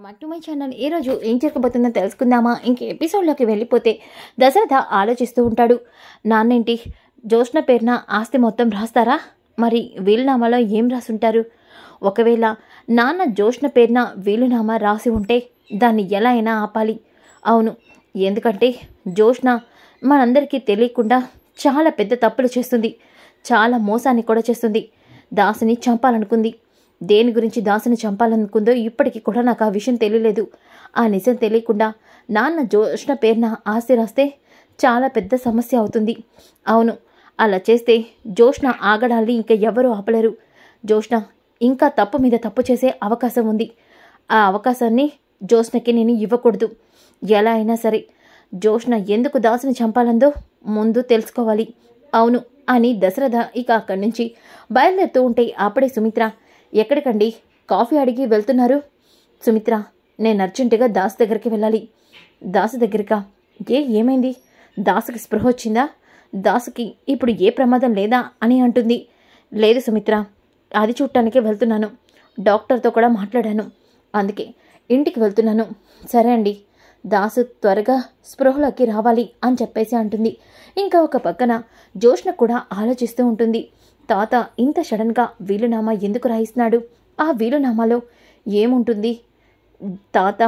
Back to my channel. ఈ రోజు ఏం జరగబోతుందో తెలుసుకుందామా? ఇంక ఎపిసోడ్లోకి వెళ్ళిపోతే దశరథ ఆలోచిస్తూ ఉంటాడు. నాన్నేంటి జ్యోత్స్న పేరున ఆస్తి మొత్తం రాస్తారా? మరి వీలునామాలో ఏం రాసుంటారు? ఒకవేళ నాన్న జ్యోత్స్న పేరున వీలునామా రాసి ఉంటే దాన్ని ఎలా అయినా ఆపాలి. అవును, ఎందుకంటే జ్యోత్స్న మనందరికీ తెలియకుండా చాలా పెద్ద తప్పులు చేస్తుంది, చాలా మోసాన్ని కూడా చేస్తుంది. దాసుని చంపాలనుకుంది. దేని గురించి దాసుని చంపాలనుకుందో ఇప్పటికీ కూడా నాకు ఆ విషయం తెలియలేదు. ఆ నిజం తెలియకుండా నాన్న జ్యోత్స్న పేరున ఆస్తి రాస్తే చాలా పెద్ద సమస్య అవుతుంది. అవును, అలా చేస్తే జ్యోత్స్న ఆగడాల్ని ఇంకా ఎవరూ ఆపలేరు. జ్యోత్స్న ఇంకా తప్పు మీద తప్పు చేసే అవకాశం ఉంది. ఆ అవకాశాన్ని జ్యోత్స్నకి నేను ఇవ్వకూడదు. ఎలా అయినా సరే జ్యోత్స్న ఎందుకు దాసుని చంపాలందో ముందు తెలుసుకోవాలి. అవును అని దశరథ ఇక అక్కడి నుంచి బయలుదేరుతూ ఉంటే అప్పుడే సుమిత్ర, ఎక్కడికండి? కాఫీ అడిగి వెళ్తున్నారు? సుమిత్ర, నేను అర్జెంటుగా దాసు దగ్గరికి వెళ్ళాలి. దాసు దగ్గరికా? ఏమైంది? దాసుకి స్పృహ వచ్చిందా? దాసుకి ఇప్పుడు ఏ ప్రమాదం లేదా అని అంటుంది. లేదు సుమిత్ర, అది చూడటానికే వెళ్తున్నాను. డాక్టర్తో కూడా మాట్లాడాను, అందుకే ఇంటికి వెళ్తున్నాను. సరే అండి, దాసు త్వరగా స్పృహలోకి రావాలి అని చెప్పేసి అంటుంది. ఇంకా ఒక పక్కన జ్యోత్స్న కూడా ఆలోచిస్తూ ఉంటుంది. తాత ఇంత సడన్గా వీలునామా ఎందుకు రాయిస్తున్నాడు? ఆ వీలునామాలో ఏముంటుంది? తాత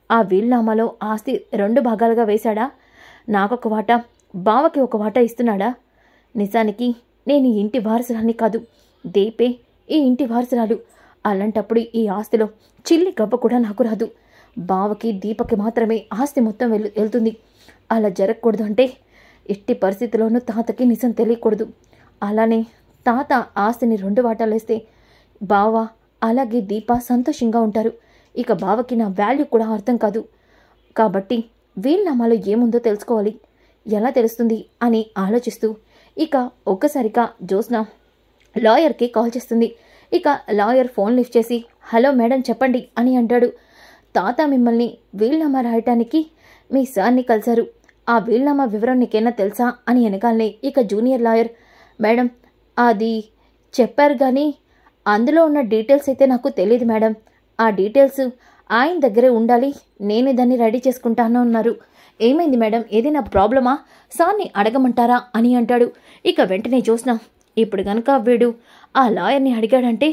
ఆ వీలునామాలో ఆస్తి 2 భాగాలుగా వేశాడా? నాకొక వాటా, బావకి ఒక వాటా ఇస్తున్నాడా? నిజానికి నేను ఈ ఇంటి వారసురాల్ని కాదు, దీపే ఈ ఇంటి వారసురాలు. అలాంటప్పుడు ఈ ఆస్తిలో చిల్లి గవ్వ కూడా నాకు రాదు. బావకి దీపకి మాత్రమే ఆస్తి మొత్తం వెళ్తుంది. అలా జరగకూడదు అంటే ఎట్టి పరిస్థితిలోనూ తాతకి నిజం తెలియకూడదు. అలానే తాత ఆస్తిని 2 వాటాలేస్తే బావ అలాగే దీప సంతోషంగా ఉంటారు. ఇక బావకి నా వాల్యూ కూడా అర్థం కాదు. కాబట్టి వీలునామాలో ఏముందో తెలుసుకోవాలి. ఎలా తెలుస్తుంది అని ఆలోచిస్తూ ఇక ఒక్కసారిగా జ్యోత్స్న లాయర్కి కాల్ చేస్తుంది. ఇక లాయర్ ఫోన్ లిఫ్ట్ చేసి, హలో మేడం చెప్పండి అని అంటాడు. తాత మిమ్మల్ని వీలునామా రాయటానికి మీ సార్ని కలిశారు. ఆ వీలునామా వివరం నీకేనా తెలుసా అని వెనకాలనే ఇక జూనియర్ లాయర్, మేడం అది చెప్పారు కానీ అందులో ఉన్న డీటెయిల్స్ అయితే నాకు తెలియదు మేడం. ఆ డీటెయిల్స్ ఆయన దగ్గరే ఉండాలి, నేనే దాన్ని రెడీ చేసుకుంటాను అన్నారు. ఏమైంది మేడం? ఏదైనా ప్రాబ్లమా? సార్ని అడగమంటారా అని అంటాడు. ఇక వెంటనే జ్యోత్స్న, ఇప్పుడు కనుక వీడు ఆ లాయర్ని అడిగాడంటే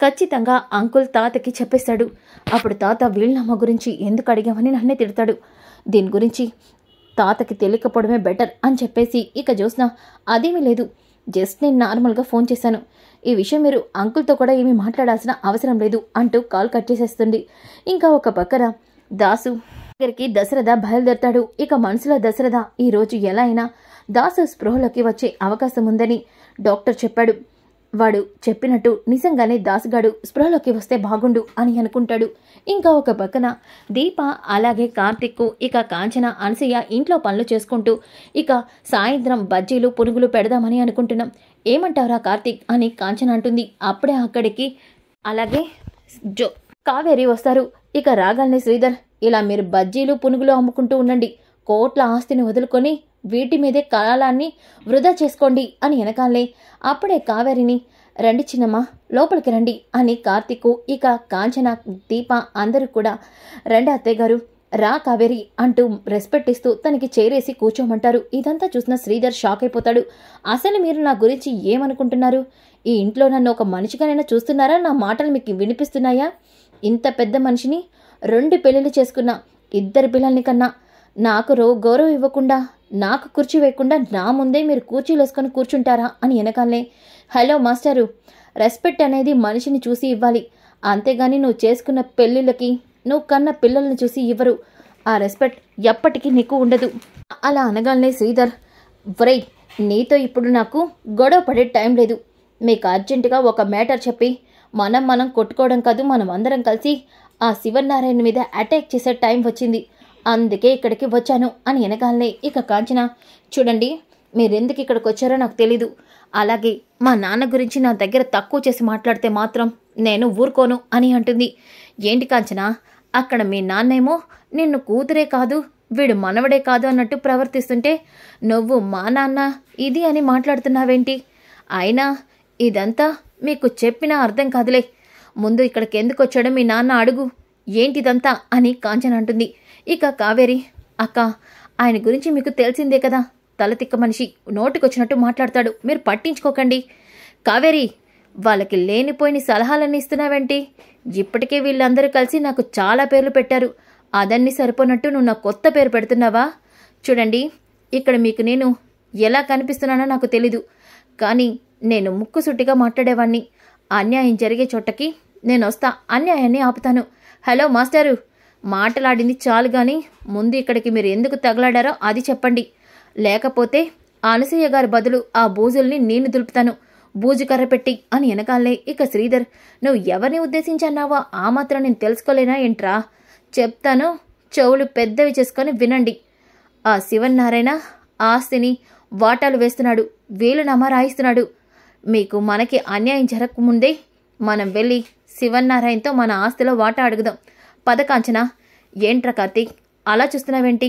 ఖచ్చితంగా అంకుల్ తాతకి చెప్పేస్తాడు. అప్పుడు తాత వీలునామా గురించి ఎందుకు అడిగామని నన్నే తిడతాడు. దీని గురించి తాతకి తెలియకపోవడమే బెటర్ అని చెప్పేసి ఇక జ్యోత్స్న, అదేమీ లేదు, జస్ట్ నేను నార్మల్గా ఫోన్ చేశాను. ఈ విషయం మీరు అంకుల్తో కూడా ఏమీ మాట్లాడాల్సిన అవసరం లేదు అంటూ కాల్ కట్ చేసేస్తుంది. ఇంకా ఒక పక్కన దాసు దగ్గరికి దశరథ బయలుదేరతాడు. ఇక మనసులో దశరథ ఈరోజు ఎలా అయినా దాసు స్పృహలోకి వచ్చే అవకాశం ఉందని డాక్టర్ చెప్పాడు. వాడు చెప్పినట్టు నిజంగానే దాసుగాడు స్పృహలోకి వస్తే బాగుండు అని అనుకుంటాడు. ఇంకా ఒక పక్కన దీప అలాగే కార్తిక్ ఇక కాంచన అనసూయ ఇంట్లో పనులు చేసుకుంటూ ఇక సాయంత్రం బజ్జీలు పునుగులు పెడదామని అనుకుంటున్నాం. ఏమంటావురా కార్తిక్ అని కాంచన అంటుంది. అప్పుడే అక్కడికి అలాగే కావేరి వస్తారు. ఇక రాగాల్ని శ్రీధర్, ఇలా మీరు బజ్జీలు పునుగులు అమ్ముకుంటూ ఉండండి, కోట్ల ఆస్తిని వదులుకొని వీటి మీదే కాలాన్ని వృధా చేసుకోండి అని వెనకాలే అప్పుడే కావేరిని, రండి చిన్నమ్మ లోపలికి రండి అని కార్తిక్ ఇక కాంచన దీప అందరూ కూడా, రండి అత్తయ్య గారు, రా కావేరి అంటూ రెస్పెక్ట్ ఇస్తూ తనకి చేరేసి కూర్చోమంటారు. ఇదంతా చూసిన శ్రీధర్ షాక్ అయిపోతాడు. అసలు మీరు నా గురించి ఏమనుకుంటున్నారు? ఈ ఇంట్లో నన్ను ఒక మనిషిగానైనా చూస్తున్నారా? నా మాటలు మీకు వినిపిస్తున్నాయా? ఇంత పెద్ద మనిషిని 2 పెళ్లిళ్ళు చేసుకున్నా, 2 పిల్లల్ని కన్నా, నాకు గౌరవం ఇవ్వకుండా, నాకు కుర్చీ వేయకుండా నా ముందే మీరు కుర్చీలు వేసుకొని కూర్చుంటారా అని వెనకాలనే, హలో మాస్టరు, రెస్పెక్ట్ అనేది మనిషిని చూసి ఇవ్వాలి, అంతేగాని నువ్వు చేసుకున్న పెళ్ళిళ్ళకి నువ్వు కన్న పిల్లల్ని చూసి ఇవ్వరు. ఆ రెస్పెక్ట్ ఎప్పటికీ నీకు ఉండదు. అలా అనగానే శ్రీధర్, వ్రై నీతో ఇప్పుడు నాకు గొడవ పడే టైం లేదు. మీకు అర్జెంటుగా ఒక మ్యాటర్ చెప్పి మనం కొట్టుకోవడం కాదు, మనం అందరం కలిసి ఆ శివనారాయణ మీద అటాక్ చేసే టైం వచ్చింది, అందుకే ఇక్కడికి వచ్చాను అని వెనకాలనే ఇక కాంచన, చూడండి మీరెందుకు ఇక్కడికి వచ్చారో నాకు తెలీదు. అలాగే మా నాన్న గురించి నా దగ్గర తక్కువ చేసి మాట్లాడితే మాత్రం నేను ఊరుకోను అని అంటుంది. ఏంటి కాంచన, అక్కడ మీ నాన్నేమో నిన్ను కూతురే కాదు వీడు మనవడే కాదు అన్నట్టు ప్రవర్తిస్తుంటే నువ్వు మా నాన్న ఇది అని మాట్లాడుతున్నావేంటి? అయినా ఇదంతా మీకు చెప్పినా అర్థం కాదులే. ముందు ఇక్కడికి ఎందుకు వచ్చాడో మీ నాన్న అడుగు. ఏంటిదంతా అని కాంచన అంటుంది. ఇక కావేరి, అక్క ఆయన గురించి మీకు తెలిసిందే కదా, తలతిక్క మనిషి, నోటికొచ్చినట్టు మాట్లాడతాడు, మీరు పట్టించుకోకండి. కావేరి, వాళ్ళకి లేనిపోయిన సలహాలన్నీ ఇస్తున్నావేంటి? ఇప్పటికే వీళ్ళందరూ కలిసి నాకు చాలా పేర్లు పెట్టారు, అదన్నీ సరిపోనట్టు నువ్వు నాకు కొత్త పేరు పెడుతున్నావా? చూడండి, ఇక్కడ మీకు నేను ఎలా కనిపిస్తున్నానో నాకు తెలీదు, కానీ నేను ముక్కుసూటిగా మాట్లాడేవాణ్ణి. అన్యాయం జరిగే చోటకి నేను వస్తా, అన్యాయాన్ని ఆపుతాను. హలో మాస్టారు, మాటలాడింది చాలు గాని ముందు ఇక్కడికి మీరు ఎందుకు తగలాడారో అది చెప్పండి, లేకపోతే అనసూయ గారి బదులు ఆ బూజుల్ని నేను దులుపుతాను, బూజు కర్ర పెట్టి అని వెనకాలే. ఇక శ్రీధర్, నువ్వు ఎవరిని ఉద్దేశించన్నావో ఆ మాత్రం నేను తెలుసుకోలేనా ఏంట్రా? చెప్తాను, చెవులు పెద్దవి చేసుకొని వినండి. ఆ శివన్నారాయణ ఆస్తిని వాటాలు వేస్తున్నాడు, వీలునామా రాయిస్తున్నాడు. మీకు మనకి అన్యాయం జరగకముందే మనం వెళ్ళి శివన్నారాయణతో మన ఆస్తిలో వాటా అడుగుదాం. పద కాంచన. ఏంట్రా కార్తీక్, అలా చూస్తున్నావేంటి?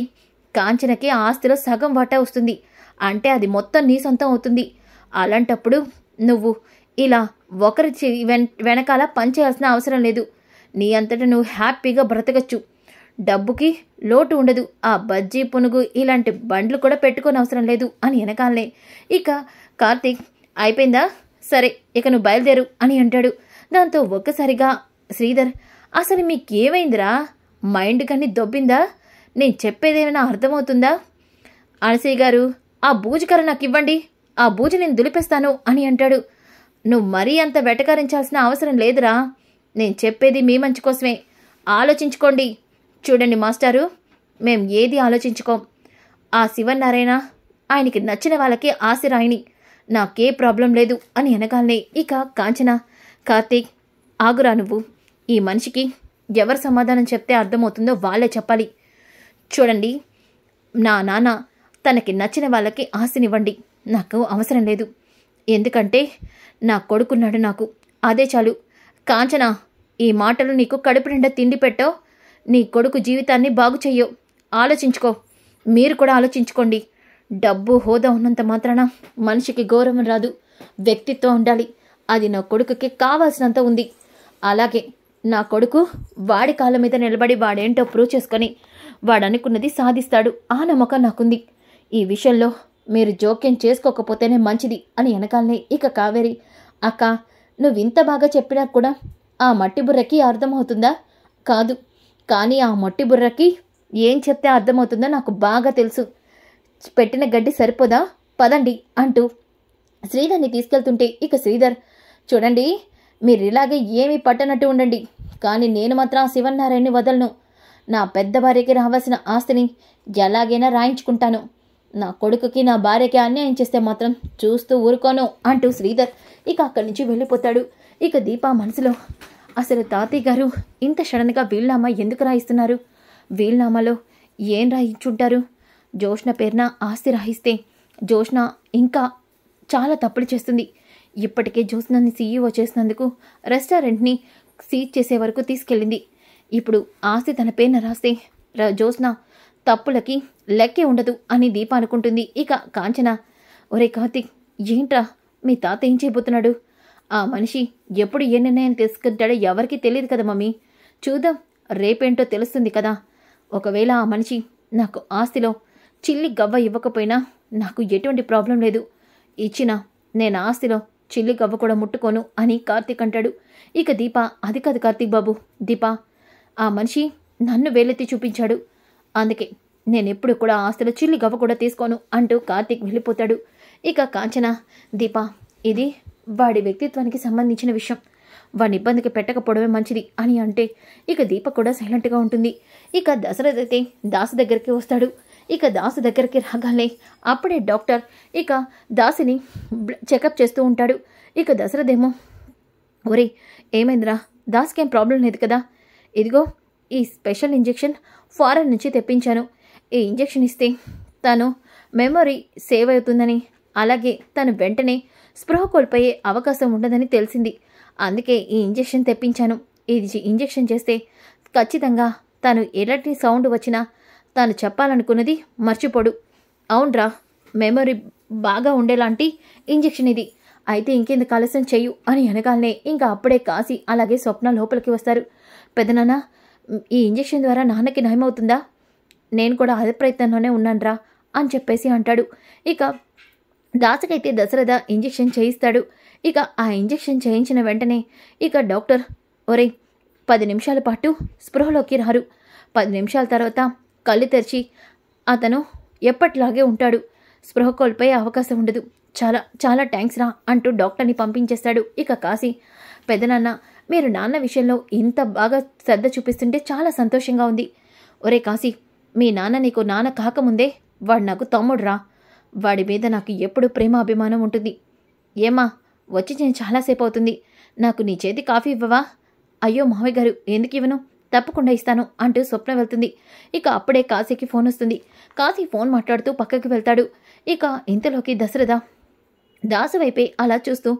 కాంచనకి ఆ ఆస్తిలో సగం వాటా వస్తుంది, అంటే అది మొత్తం నీ సొంతం అవుతుంది. అలాంటప్పుడు నువ్వు ఇలా ఒకరి వెనకాల పనిచేయాల్సిన అవసరం లేదు. నీ అంతటా నువ్వు హ్యాపీగా బ్రతకచ్చు, డబ్బుకి లోటు ఉండదు. ఆ బజ్జీ పునుగు ఇలాంటి బండ్లు కూడా పెట్టుకోని అవసరం లేదు అని వెనకాలనే. ఇక కార్తీక్, అయిపోయిందా? సరే, ఇక నువ్వు బయలుదేరు అని అంటాడు. దాంతో ఒక్కసారిగా శ్రీధర్, అసలు మీకేమైందిరా? మైండ్ కానీ దొబ్బిందా? నేను చెప్పేదేమైనా అర్థమవుతుందా? అనసూయ గారు, ఆ బూజుకర నాకు ఇవ్వండి, ఆ బూజు నేను దులిపేస్తాను అని అంటాడు. నువ్వు మరీ అంత వెటకారించాల్సిన అవసరం లేదురా, నేను చెప్పేది మీ మంచి కోసమే, ఆలోచించుకోండి. చూడండి మాస్టారు, మేం ఏది ఆలోచించుకోం. ఆ శివనారాయణ ఆయనకి నచ్చిన వాళ్ళకి ఆశ రాయిని, నాకే ప్రాబ్లం లేదు అని వెనకాలనే. ఇక కాంచన, కార్తీక్ ఆగురా, నువ్వు ఈ మనిషికి ఎవరు సమాధానం చెప్తే అర్థమవుతుందో వాళ్ళే చెప్పాలి. చూడండి, నా నాన్న తనకి నచ్చిన వాళ్ళకి ఆశనివ్వండి, నాకు అవసరం లేదు. ఎందుకంటే నా కొడుకున్నాడు నాకు, అదే చాలు. కాంచన, ఈ మాటలు నీకు కడుపు నిండా తిండి పెట్టో, నీ కొడుకు జీవితాన్ని బాగు చెయ్యో, ఆలోచించుకో. మీరు కూడా ఆలోచించుకోండి. డబ్బు హోదా ఉన్నంత మాత్రాన మనిషికి గౌరవం రాదు, వ్యక్తిత్వం ఉండాలి. అది నా కొడుకుకి కావాల్సినంత ఉంది. అలాగే నా కొడుకు వాడి కాళ్ళ మీద నిలబడి వాడేంటో ప్రూవ్ చేసుకొని వాడనుకున్నది సాధిస్తాడు, ఆ నమ్మకం నాకుంది. ఈ విషయంలో మీరు జోక్యం చేసుకోకపోతేనే మంచిది అని వెనకాలనే. ఇక కావేరి, అక్క నువ్వు ఇంత బాగా చెప్పినా కూడా ఆ మట్టి బుర్రకి అర్థమవుతుందా? కాదు, కానీ ఆ మట్టి బుర్రకి ఏం చెప్తే అర్థమవుతుందో నాకు బాగా తెలుసు. పెట్టిన గడ్డి సరిపోదా, పదండి అంటూ శ్రీధర్ని తీసుకెళ్తుంటే, ఇక శ్రీధర్, చూడండి మీరు ఇలాగే ఏమీ పట్టనట్టు ఉండండి, కానీ నేను మాత్రం ఆ శివనారాయణని వదలను. నా పెద్ద భార్యకి రావాల్సిన ఆస్తిని ఎలాగైనా రాయించుకుంటాను. నా కొడుకుకి నా భార్యకి అన్యాయం చేస్తే మాత్రం చూస్తూ ఊరుకోను అంటూ శ్రీధర్ ఇక అక్కడి నుంచి వెళ్ళిపోతాడు. ఇక దీప మనసులో, అసలు తాతయ్య గారు ఇంత సడన్గా వీలునామా ఎందుకు రాయిస్తున్నారు? వీలునామాలో ఏం రాయించుంటారు? జోష్న పేరున ఆస్తి రాయిస్తే జోష్న ఇంకా చాలా తప్పులు చేస్తుంది. ఇప్పటికే జోష్నని సీఈఓ చేసినందుకు రెస్టారెంట్ని సీజ్ చేసే వరకు తీసుకెళ్ళింది. ఇప్పుడు ఆస్తి తన పేరున రాస్తే జోష్న తప్పులకి లెక్కే ఉండదు అని దీప అనుకుంటుంది. ఇక కాంచన, ఒరే కార్తీక్, ఏంట్రా మీ తాత ఏం చేయబోతున్నాడు? ఆ మనిషి ఎప్పుడు ఏ నిర్ణయం తీసుకుంటాడో ఎవరికీ తెలియదు కదా మమ్మీ, చూద్దాం, రేపేంటో తెలుస్తుంది కదా. ఒకవేళ ఆ మనిషి నాకు ఆస్తిలో చిల్లి గవ్వ ఇవ్వకపోయినా నాకు ఎటువంటి ప్రాబ్లం లేదు, ఇచ్చినా నేను ఆస్తిలో చిల్లి గవ్వ కూడా ముట్టుకోను అని కార్తీక్ అంటాడు. ఇక దీప, అది కాదు కార్తీక్ బాబు, దీప ఆ మనిషి నన్ను వేలెత్తి చూపించాడు, అందుకే నేనెప్పుడు కూడా ఆస్తిలో చిల్లి గవ్వ కూడా తీసుకోను అంటూ కార్తీక్ వెళ్ళిపోతాడు. ఇక కాంచన, దీప ఇది వాడి వ్యక్తిత్వానికి సంబంధించిన విషయం, వాడిని ఇబ్బందికి పెట్టకపోవడమే మంచిది అని అంటే ఇక దీప కూడా సైలెంట్గా ఉంటుంది. ఇక దశరథ్ అయితే దాసు దగ్గరికి వస్తాడు. ఇక దాసు దగ్గరికి రాగానే అప్పుడే డాక్టర్ ఇక దాసిని చెకప్ చేస్తూ ఉంటాడు. ఇక దశరథ్ ఏమో, ఒరే ఏమైందిరా, దాస్కేం ప్రాబ్లం లేదు కదా, ఇదిగో ఈ స్పెషల్ ఇంజెక్షన్ ఫారెన్ నుంచి తెప్పించాను, ఈ ఇంజెక్షన్ ఇస్తే తను మెమొరీ సేవ్ అవుతుందని, అలాగే తను వెంటనే స్పృహ కోల్పోయే అవకాశం ఉండదని తెలిసింది, అందుకే ఈ ఇంజెక్షన్ తెప్పించాను. ఇది ఇంజెక్షన్ చేస్తే ఖచ్చితంగా తను ఎలాంటి సౌండ్ వచ్చినా తాను చెప్పాలనుకున్నది మర్చిపోడు. అవునరా, మెమొరీ బాగా ఉండేలాంటి ఇంజెక్షన్ ఇది, అయితే ఇంకెందుకు ఆలస్యం చెయ్యు అని అనగానే ఇంకా అప్పుడే కాశీ అలాగే స్వప్న లోపలికి వస్తారు. పెదనాన్న ఈ ఇంజెక్షన్ ద్వారా నాన్నకి నయమవుతుందా? నేను కూడా అదే ప్రయత్నంలోనే ఉన్నానురా అని చెప్పేసి అంటాడు. ఇక దాసుకైతే దశరథ ఇంజెక్షన్ చేయిస్తాడు. ఇక ఆ ఇంజెక్షన్ చేయించిన వెంటనే ఇక డాక్టర్, ఒరేయ్ 10 నిమిషాల పాటు స్పృహలోకి రారు, 10 నిమిషాల తర్వాత కళ్ళు తెరిచి అతను ఎప్పట్లాగే ఉంటాడు, స్పృహ కోల్పోయే అవకాశం ఉండదు, చాలా చాలా థ్యాంక్స్ రా అంటూ డాక్టర్ని పంపించేస్తాడు. ఇక కాశీ, పెదనాన్న మీరు నాన్న విషయంలో ఇంత బాగా శ్రద్ధ చూపిస్తుంటే చాలా సంతోషంగా ఉంది. ఒరే కాశీ, మీ నాన్న నీకు నాన్న కాకముందే వాడు నాకు తమ్ముడురా, వాడి మీద నాకు ఎప్పుడు ప్రేమ అభిమానం ఉంటుంది. ఏమా వచ్చి నేను చాలాసేపు అవుతుంది, నాకు నీ చేతి కాఫీ ఇవ్వవా? అయ్యో మావయ్య గారు, ఎందుకు ఇవ్వను, తప్పకుండా ఇస్తాను అంటూ స్వప్న వెళ్తుంది. ఇక అప్పుడే కాశీకి ఫోన్ వస్తుంది. కాశీ ఫోన్ మాట్లాడుతూ పక్కకి వెళ్తాడు. ఇక ఇంతలోకి దశరథ దాసు వైపే అలా చూస్తూ,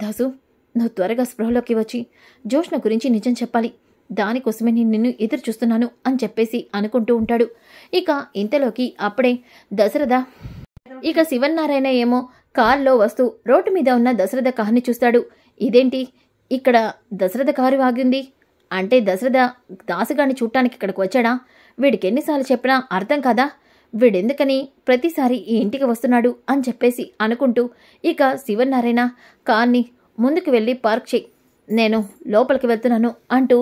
దాసు నువ్వు త్వరగా స్పృహలోకి వచ్చి జోష్న గురించి నిజం చెప్పాలి, దానికోసమే నేను నిన్ను ఎదురు చూస్తున్నాను అని చెప్పేసి అనుకుంటూ ఉంటాడు. ఇక ఇంతలోకి అప్పుడే దశరథ ఇక శివన్నారాయణ ఏమో కారులో వస్తూ రోడ్డు మీద ఉన్న దశరథ కారుని చూస్తాడు. ఇదేంటి ఇక్కడ దశరథ కారు ఆగింది అంటే దశరథ దాసుగాన్ని చూడటానికి ఇక్కడికి వచ్చాడా? వీడికి ఎన్నిసార్లు చెప్పినా అర్థం కాదా? వీడెందుకని ప్రతిసారి ఈ ఇంటికి వస్తున్నాడు అని చెప్పేసి అనుకుంటూ ఇక శివనారాయణ కార్ని ముందుకు వెళ్ళి పార్క్ చేయి, నేను లోపలికి వెళ్తున్నాను అంటూ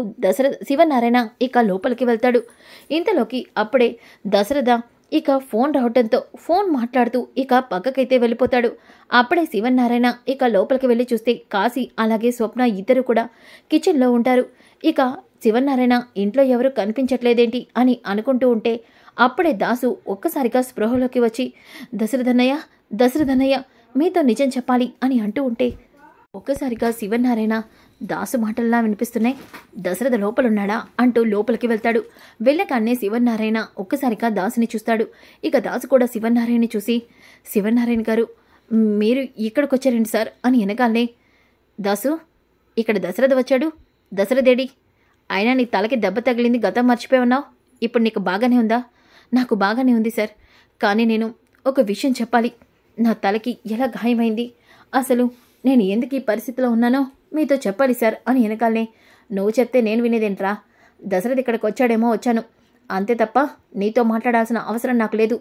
శివనారాయణ ఇక లోపలికి వెళ్తాడు. ఇంతలోకి అప్పుడే దశరథ ఇక ఫోన్ రావడంతో ఫోన్ మాట్లాడుతూ ఇక పక్కకైతే వెళ్ళిపోతాడు. అప్పుడే శివనారాయణ ఇక లోపలికి వెళ్ళి చూస్తే కాశీ అలాగే స్వప్న ఇద్దరు కూడా కిచెన్లో ఉంటారు. ఇక శివనారాయణ ఇంట్లో ఎవరు కనిపించట్లేదేంటి అని అనుకుంటూ ఉంటే అప్పుడే దాసు ఒక్కసారిగా స్పృహలోకి వచ్చి దశరథన్నయ్య మీతో నిజం చెప్పాలి అని అంటూ ఉంటే ఒక్కసారిగా శివనారాయణ దాసు మాటల్లా వినిపిస్తున్నాయి, దశరథ లోపలున్నాడా అంటూ లోపలికి వెళ్తాడు. వెళ్ళగానే శివనారాయణ ఒక్కసారిగా దాసుని చూస్తాడు. ఇక దాసు కూడా శివనారాయణని చూసి, శివనారాయణ గారు మీరు ఇక్కడికి వచ్చారండి సార్ అని వెనకాలనే, దాసు ఇక్కడ దశరథ వచ్చాడు, దశరథేడి? అయినా నీ తలకి దెబ్బ తగిలింది గతం మర్చిపోయి ఇప్పుడు నీకు బాగానే ఉందా? నాకు బాగానే ఉంది సార్, కానీ నేను ఒక విషయం చెప్పాలి, నా తలకి ఎలా గాయమైంది, అసలు నేను ఎందుకు ఈ పరిస్థితిలో ఉన్నానో మీతో చెప్పాలి సార్ అని వెనకాలనే, నువ్వు చెప్తే నేను వినేదేంట్రా, దశరథ ఇక్కడికి వచ్చాడేమో వచ్చాను, అంతే తప్ప నీతో మాట్లాడాల్సిన అవసరం నాకు లేదు,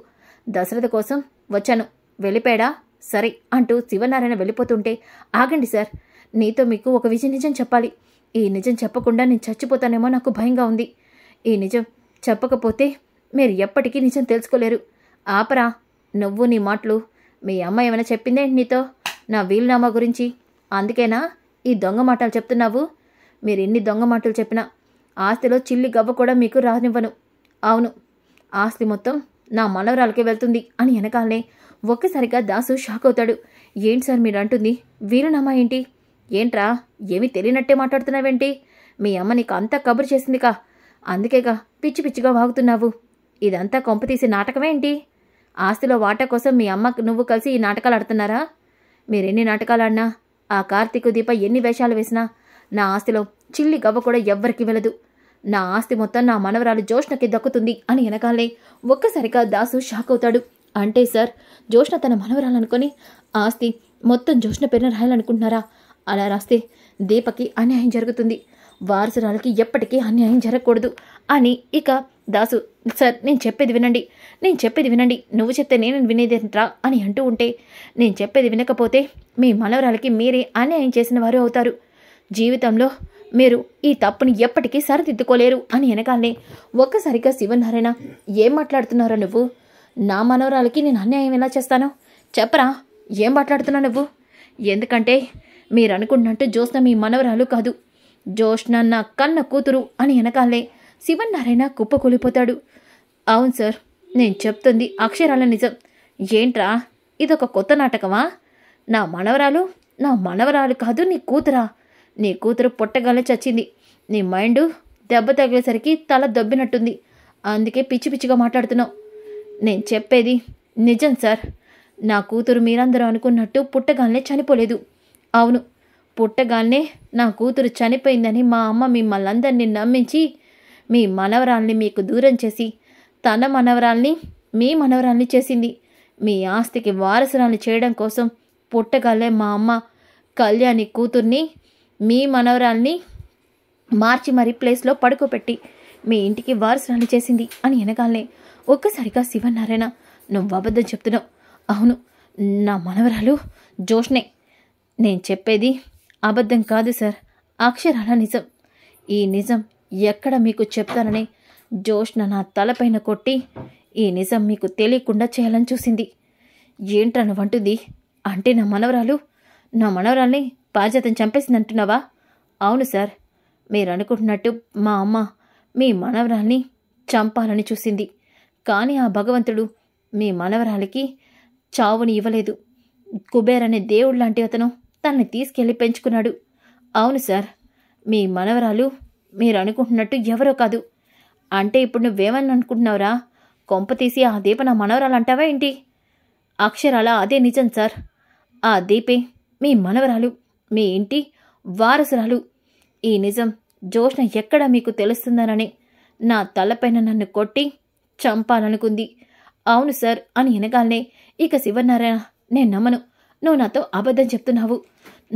దశరథ కోసం వచ్చాను, వెళ్ళిపోయాడా? సరే అంటూ శివనారాయణ వెళ్ళిపోతుంటే, ఆగండి సార్, నీతో మీకు ఒక నిజం చెప్పాలి, ఈ నిజం చెప్పకుండా నేను చచ్చిపోతానేమో నాకు భయంగా ఉంది, ఈ నిజం చెప్పకపోతే మీరు ఎప్పటికీ నిజం తెలుసుకోలేరు, ఆపరా, నువ్వు నీ మాటలు, మీ అమ్మ ఏమైనా చెప్పిందేంటి నీతో నా వీలునామా గురించి, అందుకేనా ఈ దొంగ మాటలు చెప్తున్నావు? మీరు ఎన్ని దొంగ మాటలు చెప్పినా ఆస్తిలో చిల్లి గవ్వ కూడా మీకు రానివ్వను. అవును, ఆస్తి మొత్తం నా మనవరాలకే వెళ్తుంది అని వెనకాలనే ఒక్కసారిగా దాసు షాక్ అవుతాడు. ఏంటి సార్ మీరు అంటుంది, వీలునామా ఏంటి? ఏంట్రా ఏమీ తెలియనట్టే మాట్లాడుతున్నావేంటి? మీ అమ్మ నీకు అంతా కబురు చేసిందికా, అందుకేగా పిచ్చి పిచ్చిగా వాగుతున్నావు, ఇదంతా కొంపతీసి నాటకమేంటి? ఆస్తిలో వాటా కోసం మీ అమ్మ నువ్వు కలిసి ఈ నాటకాలు ఆడుతున్నారా? మీరెన్ని నాటకాలు ఆడినా, ఆ కార్తీకు దీప ఎన్ని వేషాలు వేసినా నా ఆస్తిలో చిల్లి గవ్వ కూడా ఎవ్వరికి వెళ్ళదు, నా ఆస్తి మొత్తం నా మనవరాలు జోష్నకి దక్కుతుంది అని వెనకాలే ఒక్కసారిగా దాసు షాక్ అవుతాడు. అంటే సార్, జోష్న తన మనవరాలనుకొని ఆస్తి మొత్తం జోష్న పేరున రాయాలనుకుంటున్నారా? అలా రాస్తే దీపకి అన్యాయం జరుగుతుంది, వారసురాలకి ఎప్పటికీ అన్యాయం జరగకూడదు అని ఇక దాసు, సార్ నేను చెప్పేది వినండి, నువ్వు చెప్తే నేను వినేదేంట్రా అని అంటూ ఉంటే, నేను చెప్పేది వినకపోతే మీ మనవరాలకి మీరే అన్యాయం చేసిన వారు అవుతారు, జీవితంలో మీరు ఈ తప్పుని ఎప్పటికీ సరిదిద్దుకోలేరు అని వెనకాలనే ఒక్కసారిగా శివనారాయణ, ఏం మాట్లాడుతున్నారో నువ్వు? నా మనవరాలకి నేను అన్యాయం ఎలా చేస్తాను చెప్పరా, ఏం మాట్లాడుతున్నావు నువ్వు? ఎందుకంటే మీరు అనుకున్నట్టు జోష్న మీ మనవరాలు కాదు, జోష్న నా కన్న కూతురు అని వెనకాలనే శివనారాయణ కుప్పకూలిపోతాడు. అవును సార్, నేను చెప్తుంది అక్షరాల నిజం. ఏంట్రా ఇదొక కొత్త నాటకమా? నా మనవరాలు కాదు, నీ కూతురా? నీ కూతురు పుట్టగానే చచ్చింది, నీ మైండు దెబ్బ తగిలేసరికి తల దొబ్బినట్టుంది, అందుకే పిచ్చి పిచ్చిగా మాట్లాడుతున్నావు. నేను చెప్పేది నిజం సార్, నా కూతురు మీరందరూ అనుకున్నట్టు పుట్టగానే చనిపోలేదు. అవును, పుట్టగానే నా కూతురు చనిపోయిందని మా అమ్మ మిమ్మల్ని అందరినీ నమ్మించి మీ మనవరాల్ని మీకు దూరం చేసి తన మనవరాల్ని మీ మనవరాల్ని చేసింది. మీ ఆస్తికి వారసురాల్ని చేయడం కోసం పుట్టగానే మా అమ్మ కళ్యాణి కూతుర్ని మీ మనవరాల్ని మార్చి మరీ ప్లేస్లో పడుకోబెట్టి మీ ఇంటికి వారసురాలు చేసింది అని వెనకాలనే ఒక్కసారిగా శివనారాయణ, నువ్వు అబద్ధం చెప్తున్నావు. అవును, నా మనవరాలు జోష్నే. నేను చెప్పేది అబద్ధం కాదు సార్, అక్షరాల నిజం. ఈ నిజం ఎక్కడ మీకు చెప్తానని జోష్న నా తలపైన కొట్టి ఈ నిజం మీకు తెలియకుండా చేయాలని చూసింది. ఏంట్రను వంటుంది అంటే నా మనవరాల్ని పారిజాతం చంపేసిందంటున్నావా? అవును సార్, మీరు అనుకుంటున్నట్టు మా అమ్మ మీ మనవరాల్ని చంపాలని చూసింది. కానీ ఆ భగవంతుడు మీ మనవరాలికి చావుని ఇవ్వలేదు. కుబేర్ అనే దేవుడు లాంటి అతను తనని తీసుకెళ్లి పెంచుకున్నాడు. అవును సార్, మీ మనవరాలు మీరు అనుకుంటున్నట్టు ఎవరో కాదు. అంటే ఇప్పుడు నువ్వేమని అనుకుంటున్నావురా? కొంప తీసి ఆ దీప నా మనవరాలు అంటావా ఏంటి? అక్షరాల అదే నిజం సార్. ఆ దీపే మీ మనవరాలు, మీ ఇంటి వారసురాలు. ఈ నిజం జోష్న ఎక్కడ మీకు తెలుస్తుందనని నా తలపైన నన్ను కొట్టి చంపాలనుకుంది. అవును సార్ అని వెనగాలనే ఇక శివనారాయణ, నేను నమ్మను, నువ్వు నాతో అబద్ధం చెప్తున్నావు.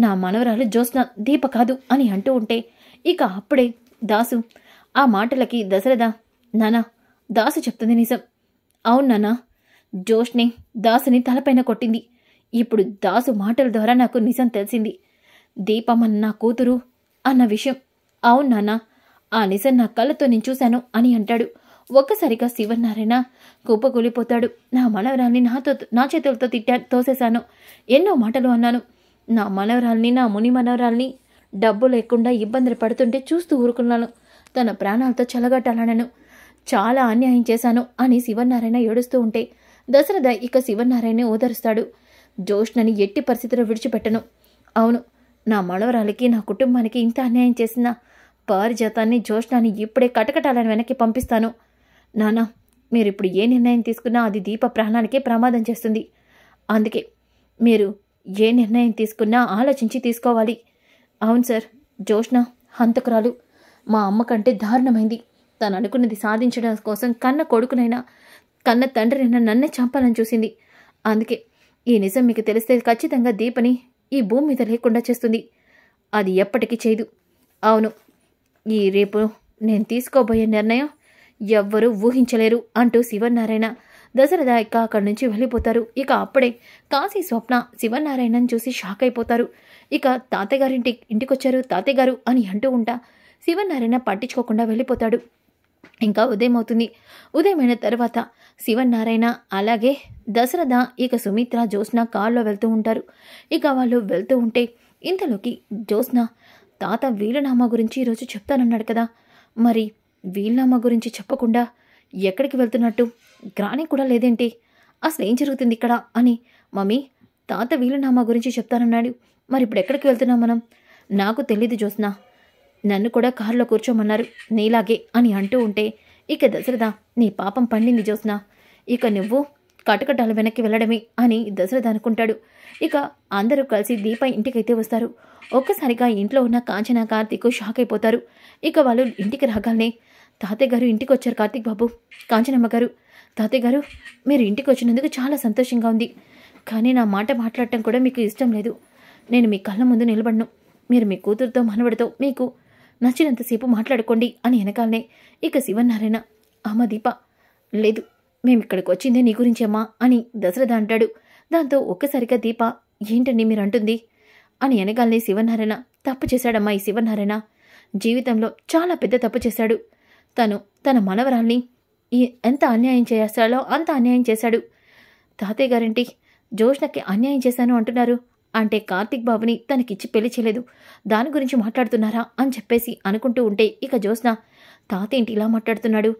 నా మనవరాలు జోష్న దీప కాదు అని అంటూ ఉంటే ఇక అప్పుడే దాసు ఆ మాటలకి దశరథ, నానా దాసు చెప్తుంది నిజం. అవును నాన్న, జోష్ని దాసుని తలపైన కొట్టింది. ఇప్పుడు దాసు మాటల ద్వారా నాకు నిజం తెలిసింది. దీపమన్న నా కూతురు అన్న విషయం. అవును నాన్న, ఆ నిజం నా కళ్ళతో నేను చూశాను అని అంటాడు. ఒక్కసారిగా శివనారాయణ కుప్పకూలిపోతాడు. నా మనవరాల్ని నా చేతులతో తోసేశాను. ఎన్నో మాటలు అన్నాను. నా మనవరాల్ని, నా ముని మనవరాల్ని డబ్బు లేకుండా ఇబ్బందులు పడుతుంటే చూస్తూ ఊరుకున్నాను. తన ప్రాణాలతో చెలగట్టాలనను. చాలా అన్యాయం చేశాను అని శివనారాయణ ఏడుస్తూ ఉంటే దశరథ ఇక శివనారాయణ ఓదరుస్తాడు. జోష్నని ఎట్టి పరిస్థితిలో విడిచిపెట్టను. అవును, నా మనవరాలికి, నా కుటుంబానికి ఇంత అన్యాయం చేసిన పారిజాతాన్ని, జోష్నాన్ని ఇప్పుడే కటకటాలను వెనక్కి పంపిస్తాను. నానా, మీరిప్పుడు ఏ నిర్ణయం తీసుకున్నా అది దీప ప్రాణానికే ప్రమాదం చేస్తుంది. అందుకే మీరు ఏ నిర్ణయం తీసుకున్నా ఆలోచించి తీసుకోవాలి. అవును సార్, జోష్న హంతకురాలు. మా అమ్మ కంటే దారుణమైంది. తను అనుకున్నది సాధించడం కోసం కన్న కొడుకునైనా, కన్న తండ్రినైనా నన్నే చంపాలని చూసింది. అందుకే ఈ నిజం మీకు తెలిస్తే ఖచ్చితంగా దీపని ఈ భూమి మీద లేకుండా చేస్తుంది. అది ఎప్పటికీ చేయదు. అవును, ఈ రేపు నేను తీసుకోబోయే నిర్ణయం ఎవ్వరూ ఊహించలేరు అంటూ శివనారాయణ దశరథ ఇక అక్కడి నుంచి వెళ్ళిపోతారు. ఇక అప్పుడే కాశీ స్వప్న శివనారాయణని చూసి షాక్ అయిపోతారు. ఇక ఇంటికొచ్చారు తాతయ్య గారు అని అంటూ ఉంటా శివనారాయణ పట్టించుకోకుండా వెళ్ళిపోతాడు. ఇంకా ఉదయం అవుతుంది. ఉదయమైన తర్వాత శివనారాయణ అలాగే దశరథ ఇక సుమిత్ర జ్యోత్స్న కారులో వెళ్తూ ఉంటారు. ఇక వాళ్ళు వెళ్తూ ఉంటే ఇంతలోకి జ్యోత్స్న, తాత వీలునామా గురించి ఈరోజు చెప్తానన్నాడు కదా, మరి వీలునామా గురించి చెప్పకుండా ఎక్కడికి వెళ్తున్నట్టు? గ్రాని కూడా లేదేంటి? అసలు ఏం జరుగుతుంది ఇక్కడ అని. మమ్మీ, తాత వీలునామా గురించి చెప్తానన్నాడు, మరి ఇప్పుడు ఎక్కడికి వెళ్తున్నాం మనం? నాకు తెలీదు జ్యోత్స్న, నన్ను కూడా కారులో కూర్చోమన్నారు నీలాగే అని అంటూ ఉంటే ఇక దశరథ, నీ పాపం పండింది జ్యోత్స్న, ఇక నువ్వు కటకటాల వెనక్కి వెళ్ళడమే అని దశరథ అనుకుంటాడు. ఇక అందరూ కలిసి దీప ఇంటికైతే వస్తారు. ఒక్కసారిగా ఇంట్లో ఉన్న కాంచన, కార్తీక్ షాక్ అయిపోతారు. ఇక వాళ్ళు ఇంటికి రాగానే, తాతయ్య గారు ఇంటికి వచ్చారు. కార్తీక్ బాబు, కాంచనమ్మ గారు, తాతయ్య గారు మీరు ఇంటికి వచ్చినందుకు చాలా సంతోషంగా ఉంది. కానీ నా మాట మాట్లాడటం కూడా మీకు ఇష్టం లేదు. నేను మీ కళ్ళ ముందు నిలబడను. మీరు మీ కూతురుతో, మనవడితో మీకు నచ్చినంతసేపు మాట్లాడుకోండి అని వెనకాలనే ఇక శివనారాయణ, అమ్మ దీప, లేదు, మేమిక్కడికి వచ్చిందే నీ గురించి అమ్మా అని దశరథ అంటాడు. దాంతో ఒక్కసారిగా దీప, ఏంటండి మీరు అంటుంది అని వెనకాలనే శివనారాయణ, తప్పు చేశాడమ్మా ఈ శివనారాయణ, జీవితంలో చాలా పెద్ద తప్పు చేశాడు. తన మనవరాల్ని ఎంత అన్యాయం చేస్తాడో అంత అన్యాయం చేశాడు. తాతయ్య గారేంటి జోష్నకి అన్యాయం చేశాను అంటున్నారు? అంటే కార్తీక్ బాబుని తనకిచ్చి పెళ్లి చేయలేదు, దాని గురించి మాట్లాడుతున్నారా అని చెప్పేసి అనుకుంటూ ఉంటే ఇక జ్యోత్స్న, తాత ఏంటి ఇలా మాట్లాడుతున్నాడు?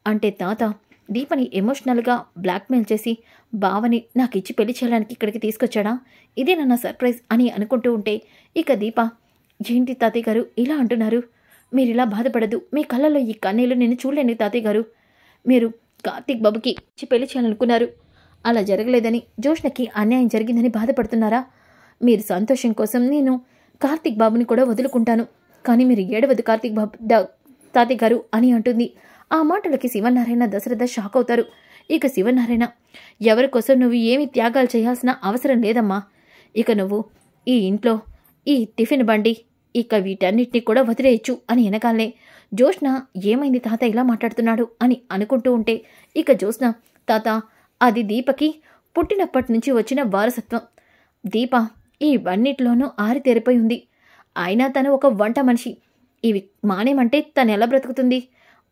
అంటే తాత దీపని ఎమోషనల్గా బ్లాక్మెయిల్ చేసి బావని నాకు ఇచ్చి పెళ్లి చేయడానికి ఇక్కడికి తీసుకొచ్చాడా? ఇదే నా సర్ప్రైజ్ అని అనుకుంటూ ఉంటే ఇక దీప, ఏంటి తాతయ్య గారు ఇలా అంటున్నారు? మీరు ఇలా బాధపడదు, మీ కళ్ళల్లో ఈ కన్నీళ్ళు నేను చూడలేను తాతయ్య గారు. మీరు కార్తీక్ బాబుకి ఇచ్చి పెళ్లి చేయాలనుకున్నారు, అలా జరగలేదని, జోష్నకి అన్యాయం జరిగిందని బాధపడుతున్నారా? మీరు సంతోషం కోసం నేను కార్తీక్ బాబుని కూడా వదులుకుంటాను, కానీ మీరు ఏడవద్దు కార్తీక్ బాబు తాతయ్య గారు అని అంటుంది. ఆ మాటలకి శివనారాయణ దశరథ షాక్ అవుతారు. ఇక శివనారాయణ, ఎవరి కోసం నువ్వు ఏమి త్యాగాలు చేయాల్సిన అవసరం లేదమ్మా. ఇక నువ్వు ఈ ఇంట్లో ఈ టిఫిన్ బండి ఇక వీటన్నిటిని కూడా వదిలేయచ్చు అని వెనకాలనే జ్యోత్స్న ఏమైంది తాత ఇలా మాట్లాడుతున్నాడు అని అనుకుంటూ ఉంటే ఇక జ్యోత్స్న తాత అది దీపకి పుట్టినప్పటి నుంచి వచ్చిన వారసత్వం. దీప ఇవన్నిటిలోనూ ఆరితేరిపోయి ఉంది. అయినా తను ఒక వంట మనిషి. ఇవి మానేమంటే తను ఎలా బ్రతుకుతుంది?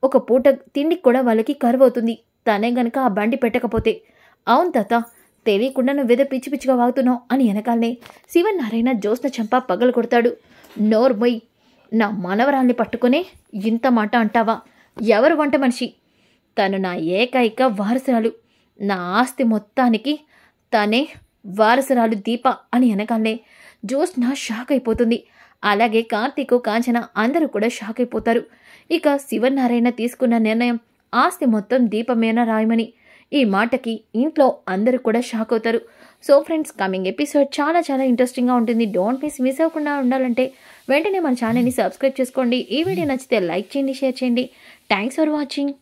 ఒక పూట తిండికి కూడా వాళ్ళకి కరువవుతుంది తనే గనక ఆ బండి పెట్టకపోతే. అవును తాత, తెలియకుండా నువ్వేదో పిచ్చి పిచ్చిగా వాగుతున్నావు అని వెనకాలనే శివనారాయణ జ్యోత్స్న చెంప పగలు కొడతాడు. నోర్మొయ్, నా మనవరాల్ని పట్టుకునే ఇంత మాట అంటావా? ఎవరు వంట మనిషి? తను నా ఏకైక వారసురాలు. నా ఆస్తి మొత్తానికి తనే వారసురాలు దీప అని వెనకాలనే జ్యోత్స్న షాక్ అయిపోతుంది. అలాగే కార్తీకు కాంచన అందరూ కూడా షాక్ అయిపోతారు. ఇక శివనారాయణ తీసుకున్న నిర్ణయం ఆస్తి మొత్తం దీపమేనా రాయమని. ఈ మాటకి ఇంట్లో అందరూ కూడా షాక్ అవుతారు. సో ఫ్రెండ్స్, కమింగ్ ఎపిసోడ్ చాలా చాలా ఇంట్రెస్టింగ్గా ఉంటుంది. డోంట్ మిస్ అవ్వకుండా ఉండాలంటే వెంటనే మన ఛానల్ని సబ్స్క్రైబ్ చేసుకోండి. ఈ వీడియో నచ్చితే లైక్ చేయండి, షేర్ చేయండి. Thanks for watching.